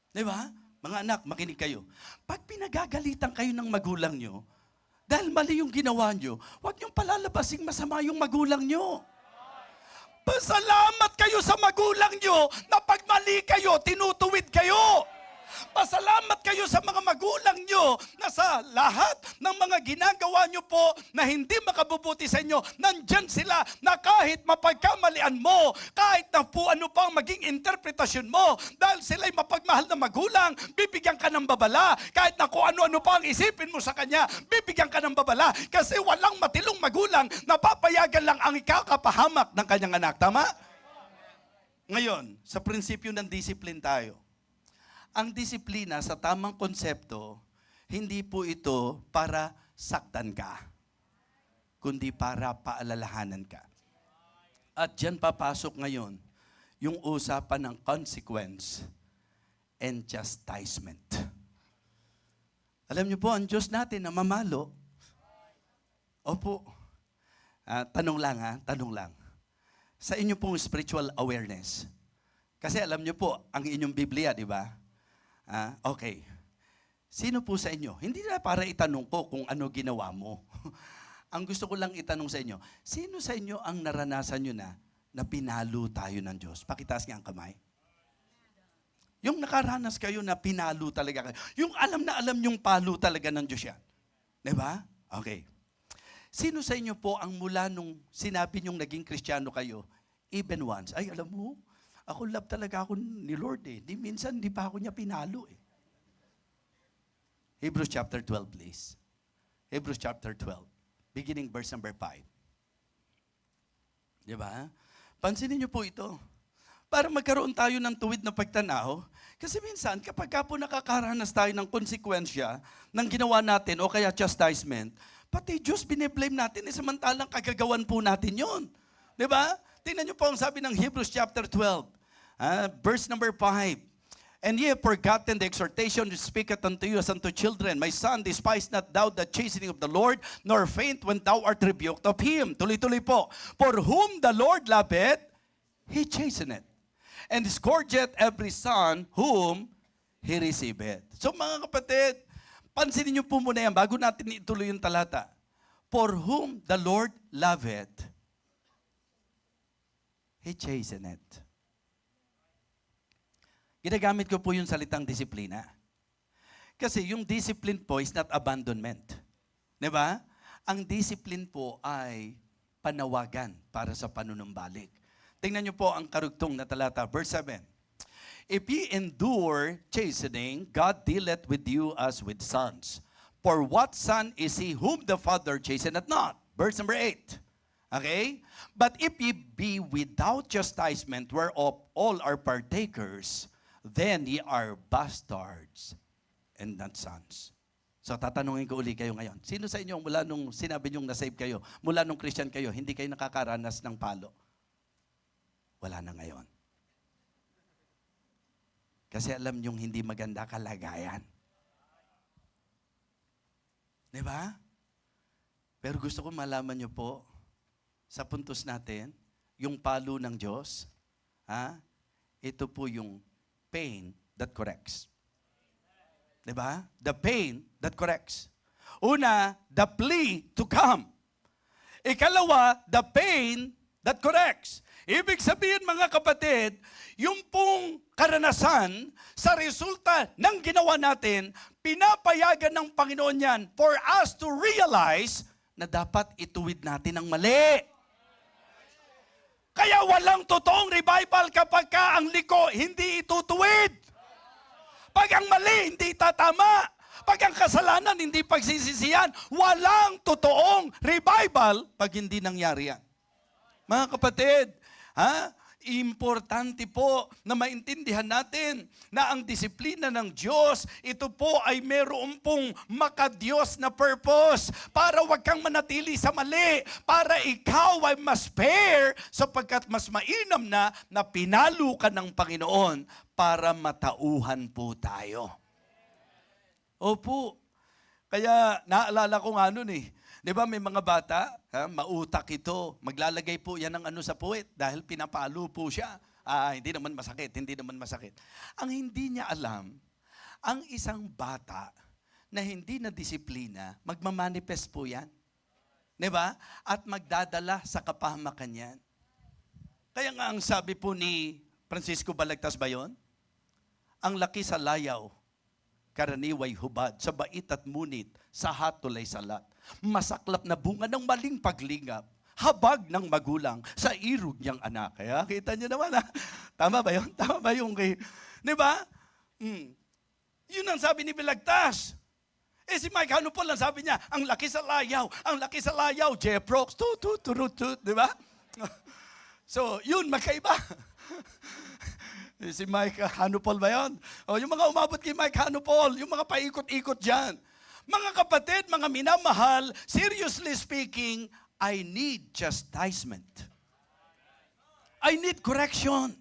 Diba? Mga anak, makinig kayo. Pag pinagagalitan kayo ng magulang nyo, dahil mali yung ginawa nyo, huwag niyong palalabasing masama yung magulang nyo. Pasalamat kayo sa magulang nyo na pag mali kayo, tinutuwid kayo. Pasalamat kayo sa mga magulang nyo na sa lahat ng mga ginagawa nyo po na hindi makabubuti sa inyo, nandyan sila na kahit mapagkamalian mo, kahit na po ano pang maging interpretasyon mo, dahil sila'y mapagmahal na magulang, bibigyan ka ng babala. Kahit na kung ano-ano pa ang isipin mo sa kanya, bibigyan ka ng babala. Kasi walang matilong magulang na papayagan lang ang ikakapahamak ng kanyang anak. Tama? Ngayon, sa prinsipyo ng discipline tayo. Ang disiplina sa tamang konsepto, hindi po ito para saktan ka, kundi para paalalahanan ka. At dyan papasok ngayon yung usapan ng consequence and chastisement. Alam niyo po, ang Diyos natin na mamalo. Opo. Tanong lang. Sa inyo pong spiritual awareness. Kasi alam niyo po, ang inyong Biblia, di ba? Okay. Sino po sa inyo? Hindi na para itanong ko kung ano ginawa mo. Ang gusto ko lang itanong sa inyo, sino sa inyo ang naranasan nyo na pinalo tayo ng Diyos? Pakitaas nga ang kamay. Yung nakaranas kayo na pinalo talaga kayo. Yung alam na alam yung palo talaga ng Diyos yan. Diba? Okay. Sino sa inyo po ang mula nung sinabi nyong naging Kristiyano kayo, even once, ay alam mo, ako love talaga ako ni Lord eh. Minsan di pa ako niya pinalo eh. Hebrews chapter 12 please. Hebrews chapter 12. Beginning verse number 5. Di ba? Pansinin niyo po ito. Para magkaroon tayo ng tuwid na pagtanaw. Kasi minsan, kapag ka po nakakaranas tayo ng konsekwensya ng ginawa natin o kaya chastisement, pati Diyos biniblame natin, samantalang kagagawan po natin yon. Di ba? Tingnan niyo po ang sabi ng Hebrews chapter 12. Verse number 5. And ye have forgotten the exhortation which speaketh unto you as unto children. My son, despise not thou the chastening of the Lord, nor faint when thou art rebuked of him. Tuloy-tuloy po. For whom the Lord loveth, He chasteneth. And scourgeth every son whom He receiveth. So mga kapatid, pansinin niyo po muna yan bago natin ituloy yung talata. For whom the Lord loveth, He chasteneth. Ginagamit ko po yung salitang disiplina. Kasi yung discipline po is not abandonment. Diba? Ang discipline po ay panawagan para sa panunumbalik. Tingnan niyo po ang karugtong na talata, verse 7. If ye endure chastening, God dealeth with you as with sons. For what son is he whom the Father chasteneth not? Verse number 8. Okay? But if ye be without chastisement, whereof all are partakers, then ye are bastards and not sons. So tatanungin ko uli kayo ngayon. Sino sa inyo mula nung sinabi niyong na-save kayo, mula nung Christian kayo, hindi kayo nakakaranas ng palo? Wala na ngayon. Kasi alam niyong hindi maganda kalagayan. Di ba? Pero gusto ko malaman niyo po, sa puntos natin, yung palo ng Diyos, ito po yung pain that corrects. Diba? The pain that corrects. Una, the plea to come. Ikalawa, the pain that corrects. Ibig sabihin mga kapatid, yung pong karanasan sa resulta ng ginawa natin, pinapayagan ng Panginoon yan for us to realize na dapat ituwid natin ang mali. Kaya walang totoong revival kapag ka ang liko hindi itutuwid. Pag ang mali hindi tatama. Pag ang kasalanan hindi pagsisisihan, walang totoong revival pag hindi nangyari yan. Mga kapatid, importante po na maintindihan natin na ang disiplina ng Diyos, ito po ay meron pong makadiyos na purpose para wag kang manatili sa mali, para ikaw ay mas fair sapagkat mas mainam na pinalo ka ng Panginoon para matauhan po tayo. Opo. Kaya naalala ko nga nun eh. Di ba may mga bata, mautak ito, maglalagay po yan ng sa puwet dahil pinapalo po siya. Hindi naman masakit, hindi naman masakit. Ang hindi niya alam, ang isang bata na hindi na disiplina, magmamanifest po yan. Di ba? At magdadala sa kapahamakan yan. Kaya nga ang sabi po ni Francisco Balagtas ba yun? Ang laki sa layaw, karaniway hubad, sa bait at munit, sa hatol ay salat. Masaklap na bunga ng maling paglingap, habag ng magulang sa irog niyang anak. Kaya kita niyo naman Tama ba yun? Tama ba yung kay... Di ba? Yun ang sabi ni Balagtas. Si Mike Hanupol ang sabi niya, ang laki sa layaw, Jeprox, tut, di ba? So, yun, magkaiba. Si Mike Hanupol ba yun? O, yung mga umabot kay Mike Hanupol, yung mga paikot-ikot dyan. Mga kapatid, mga minamahal, seriously speaking, I need chastisement. I need correction.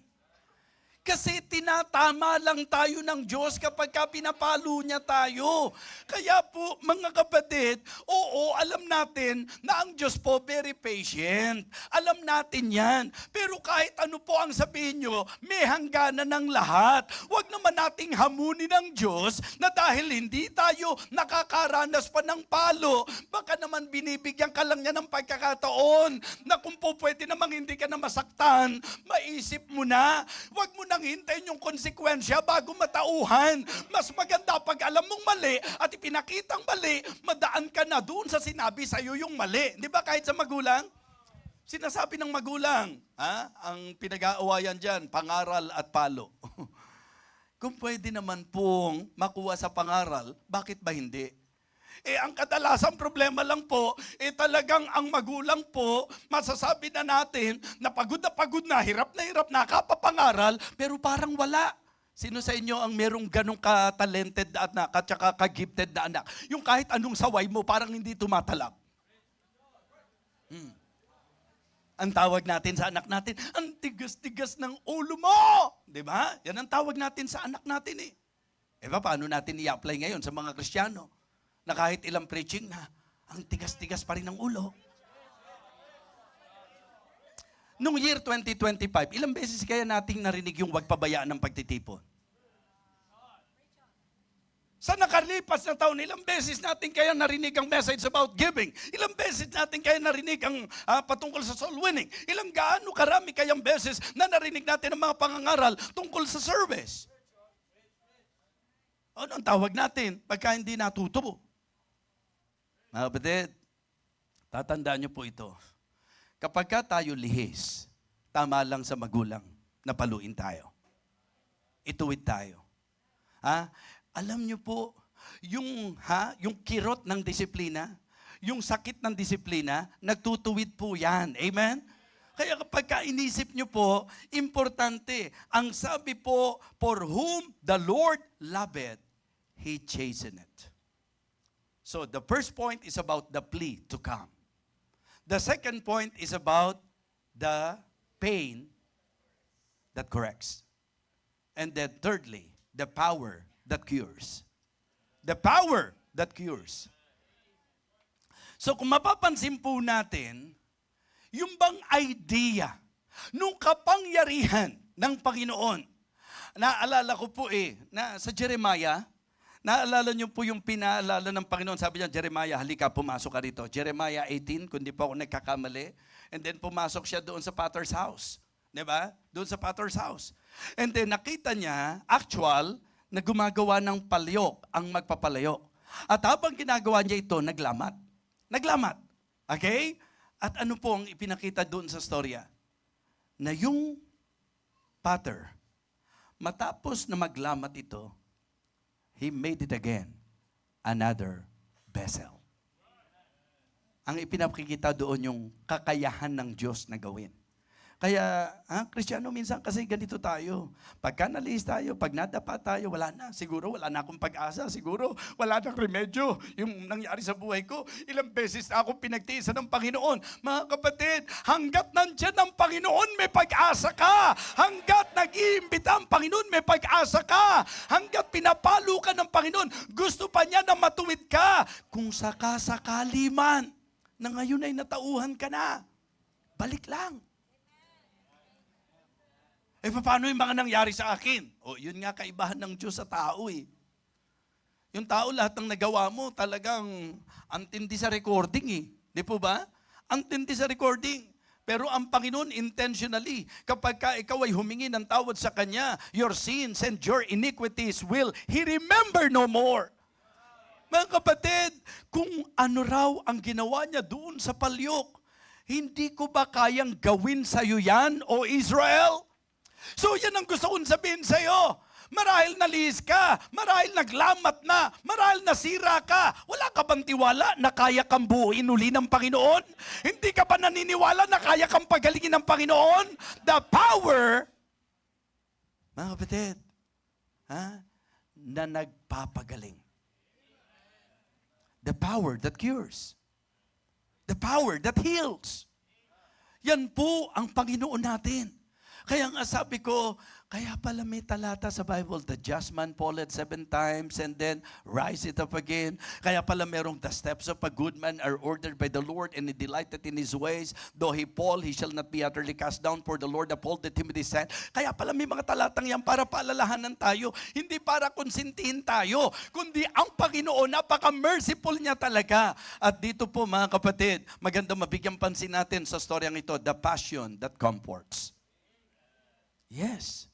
Kasi tinatama lang tayo ng Diyos kapag pinapalo niya tayo. Kaya po, mga kapatid, oo, alam natin na ang Diyos po very patient. Alam natin yan. Pero kahit ano po ang sabihin nyo, may hangganan ng lahat. Huwag naman nating hamunin ng Diyos na dahil hindi tayo nakakaranas pa ng palo, baka naman binibigyan ka lang niya ng pagkakataon na kung po pwede namang hindi ka na masaktan, maisip mo na. Huwag mo nang hintayin yung konsekwensya bago matauhan. Mas maganda pag alam mong mali at ipinakitang mali, madaan ka na doon sa sinabi sa iyo yung mali. Di ba kahit sa magulang? Sinasabi ng magulang, ang pinag-aawayan dyan, pangaral at palo. Kung pwede naman pong makuha sa pangaral, bakit ba hindi? Ang kadalasang problema lang po, talagang ang magulang po, masasabi na natin na pagod na, hirap na, kapapangaral, pero parang wala. Sino sa inyo ang merong ganong ka-talented na anak at saka ka-gifted na anak? Yung kahit anong saway mo, parang hindi tumatalab. Ang tawag natin sa anak natin, ang tigas-tigas ng ulo mo! Di ba? Yan ang tawag natin sa anak natin eh. Paano natin i-apply ngayon sa mga Kristiyano? Na kahit ilang preaching na, ang tigas-tigas pa rin ng ulo. Noong year 2025, ilang beses kaya nating narinig yung wag pabayaan ng pagtitipon? Sa nakalipas na taon, ilang beses natin kaya narinig ang message about giving? Ilang beses natin kaya narinig ang patungkol sa soul winning? Ilang gaano karami kayang beses na narinig natin ang mga pangangaral tungkol sa service? Ano ang tawag natin pagka hindi natutubo? Mga kapatid, tatandaan niyo po ito. Kapag tayo lihis, tama lang sa magulang na paluin tayo. Ituwid tayo. Alam niyo po, yung kirot ng disiplina, yung sakit ng disiplina, nagtutuwid po yan. Amen? Kaya kapag inisip niyo po, importante, ang sabi po, for whom the Lord loveth, He chasteneth. So the first point is about the plea to come. The second point is about the pain that corrects. And then thirdly, the power that cures. The power that cures. So kung mapapansin po natin, yung bang idea nung kapangyarihan ng Panginoon, naalala ko po na sa Jeremiah, naalala niyo po yung pinaalala ng Panginoon. Sabi niya, Jeremiah, halika, pumasok ka rito. Jeremiah 18, kung di pa ako nagkakamali. And then pumasok siya doon sa potter's house. Diba? Doon sa potter's house. And then nakita niya, actual, na gumagawa ng palyok ang magpapalayok. At habang ginagawa niya ito, naglamat. Naglamat. Okay? At ano po ang ipinakita doon sa storya? Na yung potter, matapos na maglamat ito, he made it again another vessel. Ang ipinapakikita doon yung kakayahan ng Diyos na gawin. Kaya, Kristiyano, minsan kasi ganito tayo. Pagka nalis tayo, pag nadapa tayo, wala na. Siguro wala na akong pag-asa. Siguro wala nang remedyo. Yung nangyari sa buhay ko, ilang beses na akong pinagtiisan ng Panginoon. Mga kapatid, hanggat nandyan ang Panginoon, may pag-asa ka. Hanggat nag-iimbita ang Panginoon, may pag-asa ka. Hanggat pinapalo ka ng Panginoon, gusto pa niya na matuwid ka. Kung sakasakali man, na ngayon ay natauhan ka na, balik lang. Paano yung mga nangyari sa akin? Yun nga kaibahan ng Diyos sa tao eh. Yung tao, lahat ng nagawa mo, talagang antindi sa recording eh. Di po ba? Antindi sa recording. Pero ang Panginoon, intentionally, kapag ka ikaw ay humingi ng tawad sa Kanya, your sins and your iniquities will He remember no more. Mga kapatid, kung ano raw ang ginawa niya doon sa palyok, hindi ko ba kayang gawin sa iyo yan, O Israel? So yan ang gusto kong sabihin sa iyo. Marahil nalis ka, marahil naglamat na, marahil nasira ka, wala ka bang tiwala na kaya kang buuin uli ng Panginoon? Hindi ka ba naniniwala na kaya kang pagalingin ng Panginoon? The power, mga kapatid, na nagpapagaling. The power that cures. The power that heals. Yan po ang Panginoon natin. Kaya nga sabi ko, kaya pala may talata sa Bible, the just man falleth 7 times and then rise it up again. Kaya pala merong the steps of a good man are ordered by the Lord and he delighteth in his ways. Though he fall, he shall not be utterly cast down, for the Lord upholdeth him with his hand. Kaya pala may mga talatang yan para paalalahanan tayo, hindi para konsintihin tayo, kundi ang Panginoon, napaka-merciful niya talaga. At dito po mga kapatid, maganda mabigyan pansin natin sa storyang ito, the passion that comforts. Yes.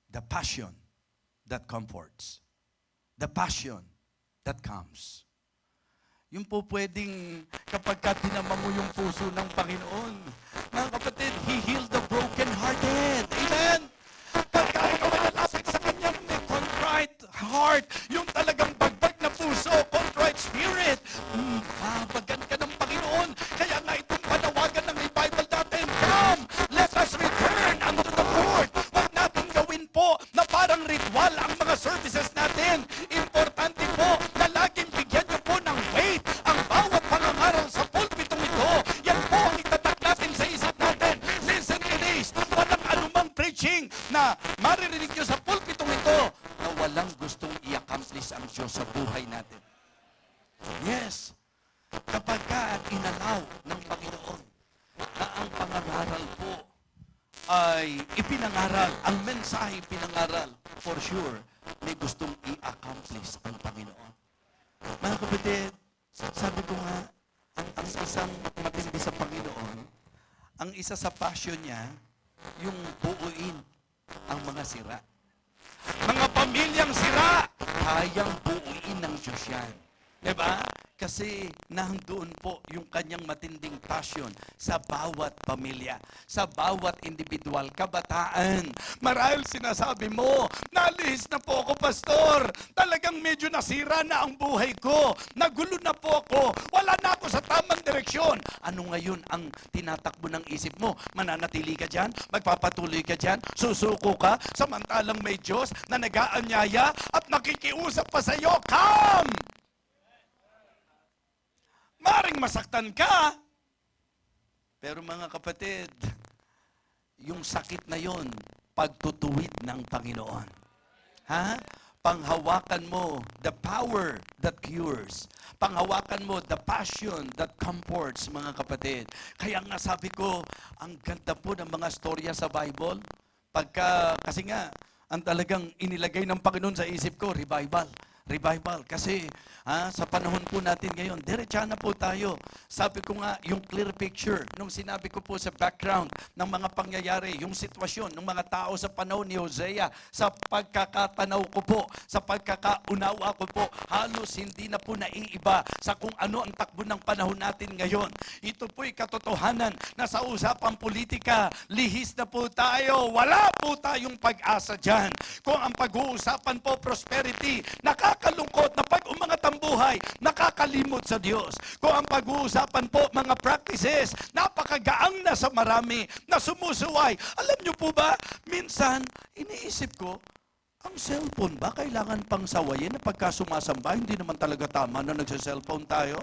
The passion that comforts. The passion that comes. Yung po pwedeng kapag ka tinama mo yung puso ng Panginoon, mga kapatid, He healed the broken-hearted. Amen? Pagka ikaw ay lalapit sa Kanya, may contrite heart, yung talagang bagbag na puso, contrite spirit, bagan ka ng Panginoon. Kaya nga itong panawagan ng revival natin, come, let us return unto the Lord. Huwag natin gawin po na parang ritual ang mga services natin. Importante po na laging bigyan niyo po ng weight ang bawat pangangaral sa pulpitong ito. Yan po ang itatak natin sa isip natin. Listen to this. Walang anumang preaching na maririnig niyo sa pulpitong ito na walang gustong i-accomplish ang Diyos sa buhay natin. Yes. Kapag ka inalaw ng Panginoon na ang pangangaral po ay ipinangaral, ang mensahe ipinangaral, for sure, may gustong i-accomplish ang Panginoon. Mga kapatid, sabi ko nga, ang isang matindi sa Panginoon, ang isa sa passion niya, yung buuin ang mga sira. Mga pamilyang sira, kayang buuin ng Diyos yan. Diba? Kasi nandoon po yung kanyang matinding passion sa bawat pamilya, sa bawat individual, kabataan. Marahil sinasabi mo, nalihis na po ako, pastor. Talagang medyo nasira na ang buhay ko. Nagulo na po ako. Wala na ako sa tamang direksyon. Ano ngayon ang tinatakbo ng isip mo? Mananatili ka dyan? Magpapatuloy ka dyan? Susuko ka? Samantalang may Diyos na nag-aanyaya at nakikiusap pa sa iyo, come! Maring masaktan ka. Pero mga kapatid, yung sakit na yon, pagtutuwid ng Panginoon. Panghawakan mo the power that cures. Panghawakan mo the passion that comforts, mga kapatid. Kaya nga sabi ko, ang ganda po ng mga storya sa Bible. Kasi nga, ang talagang inilagay ng Panginoon sa isip ko, revival. Revival. Kasi sa panahon po natin ngayon, diretsa na po tayo. Sabi ko nga, yung clear picture, nung sinabi ko po sa background ng mga pangyayari, yung sitwasyon ng mga tao sa panahon ni Hosea, sa pagkakatanaw ko po, sa pagkakaunawa ko po, halos hindi na po naiiba sa kung ano ang takbo ng panahon natin ngayon. Ito po'y katotohanan na sa usapang politika, lihis na po tayo. Wala po tayong pag-asa dyan. Kung ang pag-uusapan po prosperity, nakakalungkot na pag umangat ang buhay, nakakalimot sa Diyos. Kung ang pag-uusapan po, mga practices, napakagaang na sa marami na sumusuway. Alam niyo po ba, minsan, iniisip ko, ang cellphone ba kailangan pang sawayin na pagka sumasamba? Hindi naman talaga tama na nagsa-cellphone tayo.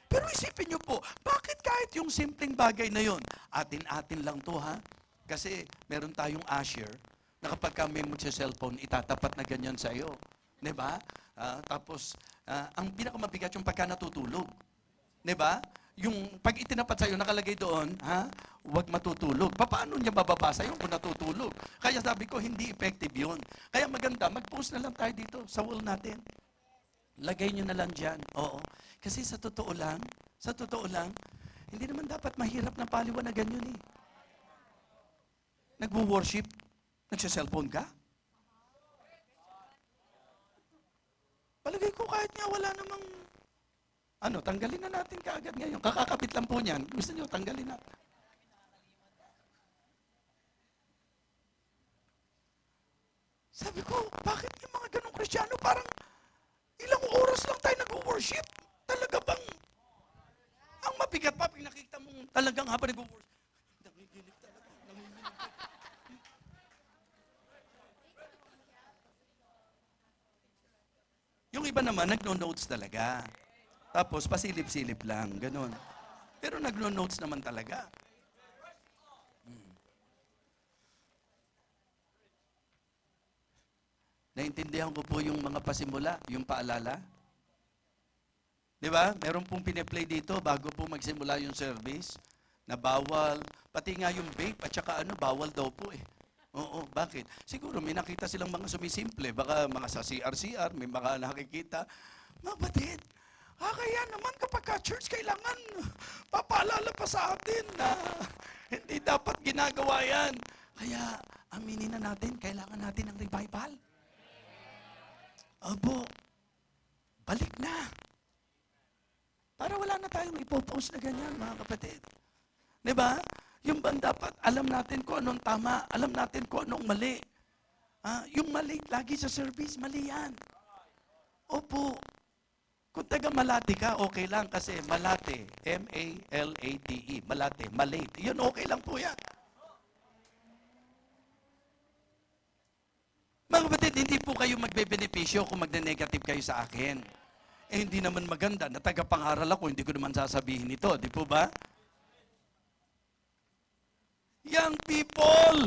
Pero isipin niyo po, bakit kahit yung simpleng bagay na yon, atin-atin lang to ha? Kasi meron tayong usher na kapag kami magsa-cellphone, itatapat na ganyan sa iyo. Diba? Tapos, ang pinakamabigat yung pagka natutulog. Diba? Yung pag itinapat sa iyo, nakalagay doon, huwag matutulog. Paano niya mababasa yung kung natutulog? Kaya sabi ko, hindi effective yun. Kaya maganda, mag-post na lang tayo dito sa wall natin. Lagay niyo na lang dyan. Oo. Kasi sa totoo lang, hindi naman dapat mahirap na paliwanagan yun eh. Nagwo-worship, nagsa-cellphone ka? Palagay ko kahit nga wala namang, tanggalin na natin kaagad ngayon. Kakakapit lang po niyan. Gusto niyo, tanggalin na. Sabi ko, bakit yung mga ganong Kristiyano parang ilang oras lang tayo nag-worship? Talaga bang, ang mabigat pa, pag nakikita mong talagang habang nag-worship, nanginginig talaga, nanginginig. Yung iba naman, nagno-notes talaga. Tapos, pasilip-silip lang, ganun. Pero nagno-notes naman talaga. Naintindihan ko po yung mga pasimula, yung paalala. Di ba? Meron pong piniplay dito bago po magsimula yung service na bawal. Pati nga yung vape at saka bawal daw po eh. Oo, bakit? Siguro may nakita silang mga sumisimple. Baka mga sa CR, may mga nakikita. Mga batid, kaya naman kapag ka-church, kailangan papaalala pa sa atin na hindi dapat ginagawa yan. Kaya, aminin na natin, kailangan natin ng revival. Abo, balik na. Para wala na tayong ipopost na ganyan, mga kapatid. Diba? Yung bang dapat, alam natin kung anong tama, alam natin kung anong mali. Yung mali, lagi sa service, mali yan. Opo. Kung taga Malate ka, okay lang kasi Malate, M-A-L-A-T-E, Malate, malate. Yun, okay lang po yan. Mga kapatid, hindi po kayo magbe-benepisyo kung magne-negative kayo sa akin. Hindi naman maganda na taga-pangaral ako, hindi ko naman sasabihin ito, di po ba? Young people,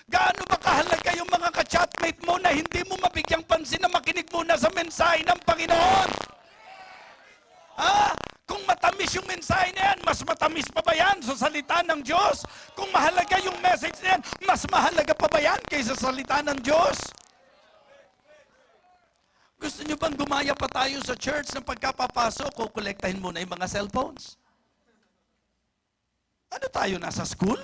gaano ba kahalaga yung mga ka-chatmate mo na hindi mo mabigyang pansin na makinig muna sa mensahe ng Panginoon? Kung matamis yung mensahe na yan, mas matamis pa ba yan sa salita ng Diyos? Kung mahalaga yung message na yan, mas mahalaga pa ba yan kaysa salita ng Diyos? Gusto nyo bang gumaya pa tayo sa church ng pagkapapasok, kukolektahin muna yung mga cellphones? Ano tayo, nasa school?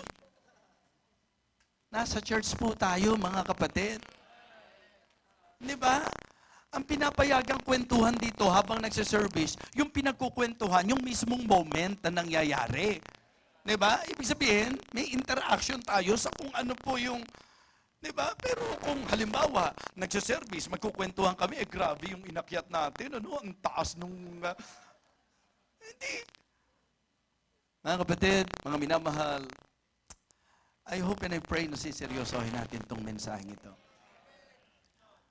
Nasa church po tayo, mga kapatid. Di ba? Ang pinapayagang kwentuhan dito habang nagsiservice, yung pinagkukwentuhan, yung mismong moment na nangyayari. Di ba? Ibig sabihin, may interaction tayo sa kung ano po yung, di ba? Pero kung halimbawa, nagsiservice, magkukwentuhan kami, grabe yung inakyat natin, ang taas nung, hindi. Mga kapatid, mga minamahal, I hope and I pray na siseryosohin natin itong mensaheng ito.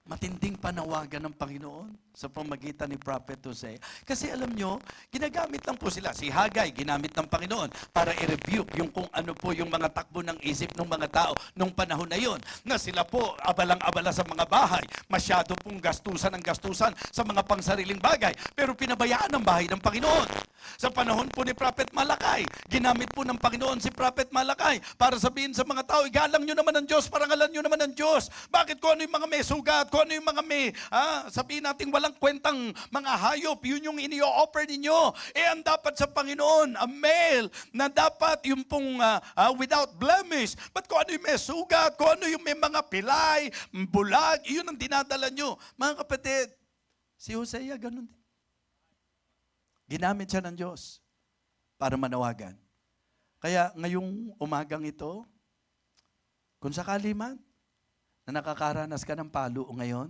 Matinding panawagan ng Panginoon sa pamagitan ni Prophet Hosea. Kasi alam nyo, ginagamit lang po sila. Si Hagay, ginamit ng Panginoon para i-rebuke yung kung ano po yung mga takbo ng isip ng mga tao nung panahon na yon. Na sila po abalang-abala sa mga bahay. Masyado pong gastusan sa mga pangsariling bagay. Pero pinabayaan ang bahay ng Panginoon. Sa panahon po ni Prophet Malakay, ginamit po ng Panginoon si Prophet Malakay para sabihin sa mga tao, igalang nyo naman ang Diyos, parangalan nyo naman ang Diyos. Bakit kung ano yung mga may sugat, kung ano yung mga may, sabihin natin walang kwentang mga hayop, yun yung ini-offer ninyo. Ang dapat sa Panginoon, a male, na dapat yung pong without blemish. But kung ano yung may sugat, kung ano yung may mga pilay, bulag, yun ang dinadala nyo. Mga kapatid, si Hosea ganun din. Ginamit siya ng Diyos para manawagan. Kaya ngayong umagang ito, kung sakali man na nakakaranas ka ng palo ngayon,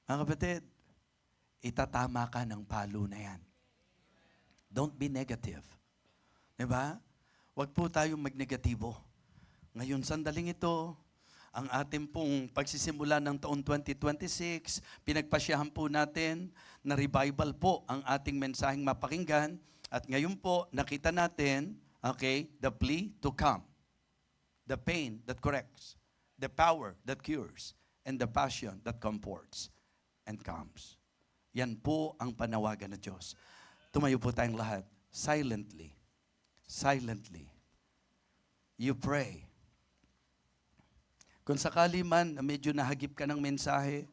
Mga kapatid, itatama ka ng palo na yan. Don't be negative. Diba? Huwag po tayong magnegatibo. Ngayon, sandaling ito, ang ating pong pagsisimula ng taon 2026, pinagpasyahan po natin na revival po ang ating mensaheng mapakinggan. At ngayon po, nakita natin, okay, the plea to come, the pain that corrects, the power that cures, and the passion that comforts and calms. Yan po ang panawagan ng Diyos. Tumayo po tayong lahat, silently, you pray. Kung sakali man na medyo nahagip ka ng mensahe,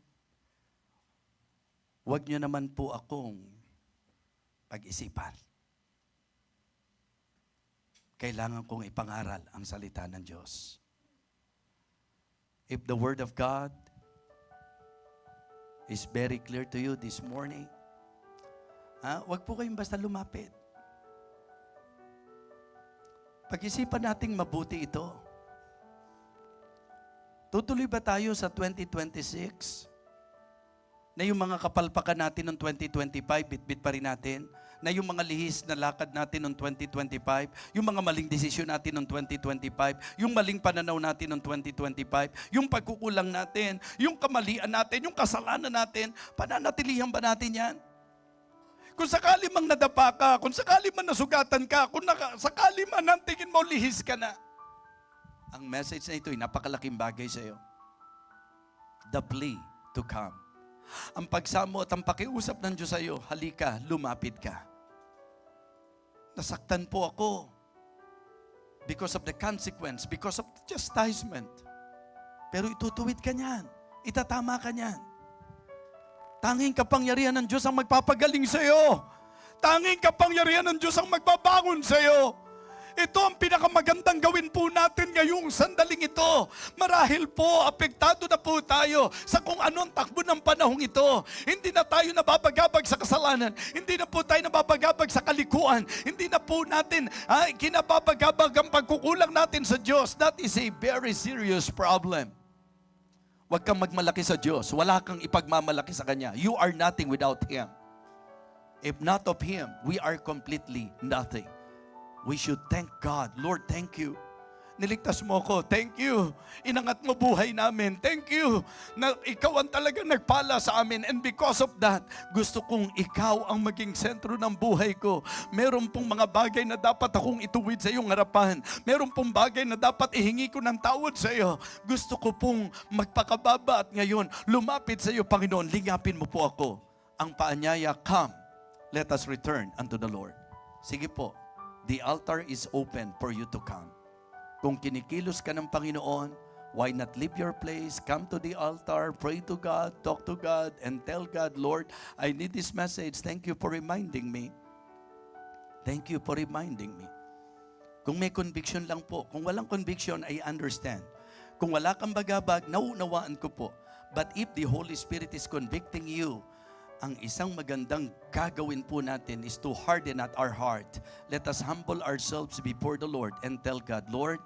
huwag nyo naman po akong pag-isipan. Kailangan kong ipangaral ang salita ng Diyos. If the Word of God is very clear to you this morning, huwag po kayong basta lumapit. Pag-isipan nating mabuti ito. Tutuloy ba tayo sa 2026? Na yung mga kapalpakan natin noong 2025, bit-bit pa rin natin? Na yung mga lihis na lakad natin noong 2025, yung mga maling desisyon natin noong 2025, yung maling pananaw natin noong 2025, yung pagkukulang natin, yung kamalian natin, yung kasalanan natin, pananatilihan ba natin yan? Kung sakali mang nadapa ka, kung sakali man nasugatan ka, kung sakali man ang tingin mo lihis ka na, ang message na ito ay napakalaking bagay sa iyo. The plea to come. Ang pagsamo at ang pakiusap ng Diyos sa iyo, halika, lumapit ka. Nasaktan po ako because of the consequence, because of the chastisement. Pero itutuwid ka niyan. Itatama ka niyan. Tanging kapangyarihan ng Diyos ang magpapagaling sa iyo. Tanging kapangyarihan ng Diyos ang magbabangon sa iyo. Ito ang pinakamagandang gawin po natin ngayong sandaling ito. Marahil po, apektado na po tayo sa kung anong takbo ng panahong ito. Hindi na tayo nababagabag sa kasalanan. Hindi na po tayo nababagabag sa kalikuan. Hindi na po natin kinababagabag ang pagkukulang natin sa Diyos. That is a very serious problem. Huwag kang magmalaki sa Diyos. Wala kang ipagmamalaki sa Kanya. You are nothing without Him. If not of Him, we are completely nothing. We should thank God. Lord, thank you. Niligtas mo ako. Thank you. Inangat mo buhay namin. Thank you. Na ikaw ang talagang nagpala sa amin. And because of that, gusto kong ikaw ang maging sentro ng buhay ko. Meron pong mga bagay na dapat akong ituwid sa iyong harapan. Meron pong bagay na dapat ihingi ko ng tawad sa iyo. Gusto ko pong magpakababa at ngayon, lumapit sa iyo, Panginoon. Lingapin mo po ako. Ang paanyaya, come. Let us return unto the Lord. Sige po. The altar is open for you to come. Kung kinikilos ka ng Panginoon, why not leave your place, come to the altar, pray to God, talk to God, and tell God, Lord, I need this message. Thank you for reminding me. Thank you for reminding me. Kung may conviction lang po, kung walang conviction, I understand. Kung wala kang bagabag, nauunawaan ko po. But if the Holy Spirit is convicting you, ang isang magandang gagawin po natin is to harden at our heart. Let us humble ourselves before the Lord and tell God, Lord,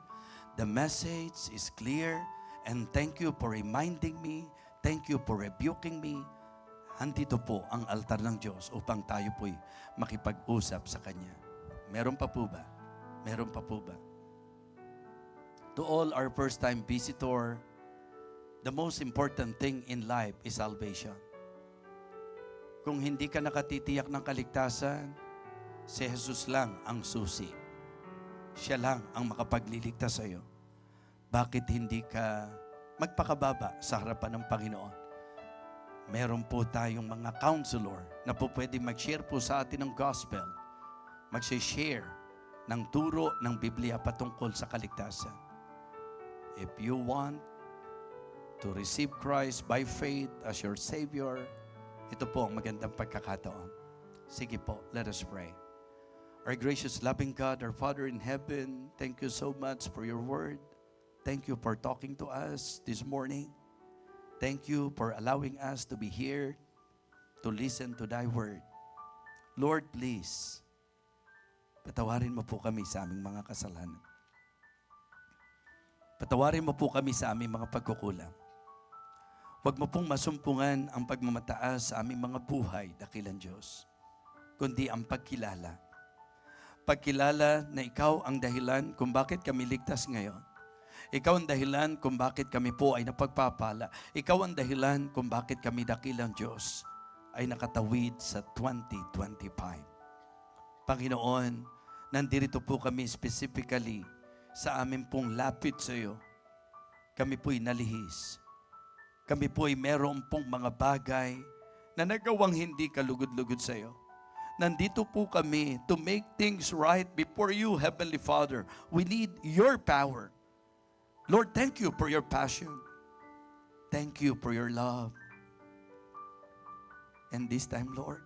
the message is clear and thank you for reminding me. Thank you for rebuking me. Andito po ang altar ng Diyos upang tayo po'y makipag-usap sa Kanya. Meron pa po ba? Meron pa po ba? To all our first-time visitor, the most important thing in life is salvation. Kung hindi ka nakatitiyak ng kaligtasan, si Jesus lang ang susi. Siya lang ang makapagliligtas sa iyo. Bakit hindi ka magpakababa sa harapan ng Panginoon? Meron po tayong mga counselor na po pwede mag-share po sa atin ng gospel. Mag-share ng turo ng Biblia patungkol sa kaligtasan. If you want to receive Christ by faith as your Savior, ito po ang magandang pagkakataon. Sige po, let us pray. Our gracious, loving God, our Father in heaven, thank you so much for your word. Thank you for talking to us this morning. Thank you for allowing us to be here to listen to thy word. Lord, please, patawarin mo po kami sa aming mga kasalanan. Patawarin mo po kami sa aming mga pagkukulang. Huwag mo pong masumpungan ang pagmamataas sa aming mga buhay, dakilang Diyos, kundi ang pagkilala. Pagkilala na ikaw ang dahilan kung bakit kami ligtas ngayon. Ikaw ang dahilan kung bakit kami po ay napagpapala. Ikaw ang dahilan kung bakit kami dakilang Diyos ay nakatawid sa 2025. Panginoon, nandito po kami specifically sa amin pong lapit sa iyo. Kami po'y nalihis. Kami po'y meron pong mga bagay na nagawang hindi kalugod-lugod sa iyo. Nandito po kami to make things right before you, Heavenly Father. We need your power. Lord, thank you for your passion. Thank you for your love. And this time, Lord,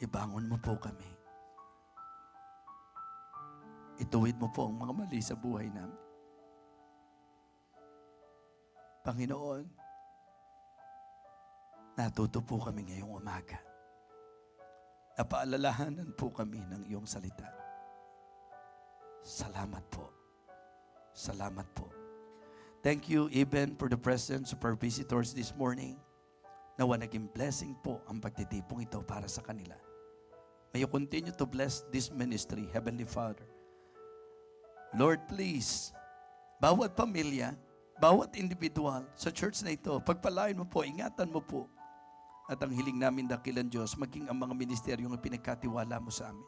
ibangon mo po kami. Ituwid mo po ang mga mali sa buhay namin. Panginoon, natuto po kami ngayong umaga. Napaalalahanan po kami ng iyong salita. Salamat po. Salamat po. Thank you even for the presence of our visitors this morning. Nawa naging blessing po ang pagtitipong ito para sa kanila. May you continue to bless this ministry, Heavenly Father. Lord, please, bawat pamilya, bawat individual sa church na ito, pagpalain mo po, ingatan mo po. At ang hiling namin dakilang Diyos, maging ang mga ministeryo na pinagkatiwala mo sa amin.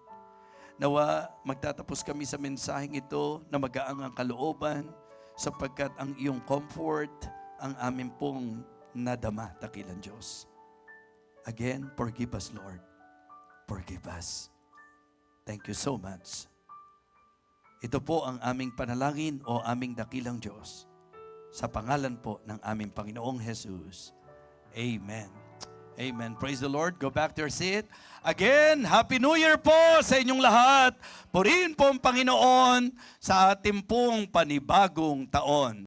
Nawa, magtatapos kami sa mensaheng ito na magaang ang kalooban sapagkat ang iyong comfort ang amin pong nadama, dakilang Diyos. Again, forgive us, Lord. Forgive us. Thank you so much. Ito po ang aming panalangin o aming dakilang Diyos. Sa pangalan po ng aming Panginoong Jesus. Amen. Amen. Praise the Lord. Go back to your seat. Again, Happy New Year po sa inyong lahat. Purihin po ang Panginoon sa ating pong panibagong taon.